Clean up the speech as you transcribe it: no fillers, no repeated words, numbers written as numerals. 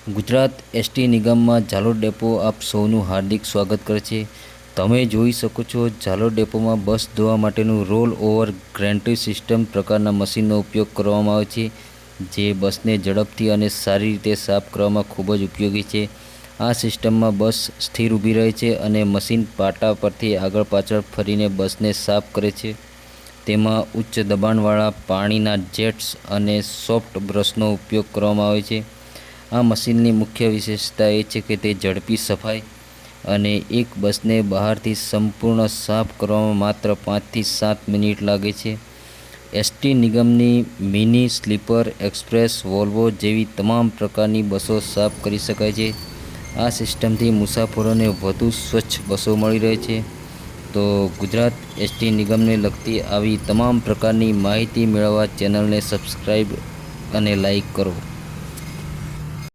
Gujarat ST નિગમમાં Jhalod depot આપ સૌનું હાર્દિક સ્વાગત કરે છે। તમે જોઈ શકો છો ઝાલોદ ડેપોમાં બસ ધોવા માટેનું રોલ ઓવર ગ્રેન્ટ્રી સિસ્ટમ પ્રકારના મશીનનો ઉપયોગ કરવામાં આવે છે, જે બસને ઝડપથી અને સારી રીતે સાફ કરવામાં ખૂબ જ ઉપયોગી છે। આ સિસ્ટમમાં બસ સ્થિર ઊભી રહે છે અને મશીન પાટા પરથી આગળ પાછળ ફરીને બસને સાફ કરે છે। તેમાં ઉચ્ચ દબાણવાળા પાણીના જેટ્સ અને સોફ્ટ બ્રશનો ઉપયોગ કરવામાં આવે છે। આ મશીનની મુખ્ય વિશેષતા એ છે કે તે ઝડપી સફાઈ અને એક બસને બહારથી સંપૂર્ણ સાફ કરવામાં માત્ર 5 થી 7 મિનિટ લાગે છે। એસટી નિગમની મિની, સ્લીપર, એક્સપ્રેસ, વોલ્વો જેવી તમામ પ્રકારની બસો સાફ કરી શકાય છે। આ સિસ્ટમથી મુસાફરોને વધુ સ્વચ્છ બસો મળી રહે છે। તો ગુજરાત એસટી નિગમને લગતી આવી તમામ પ્રકારની માહિતી મેળવવા ચેનલને સબસ્ક્રાઈબ અને લાઈક કરો।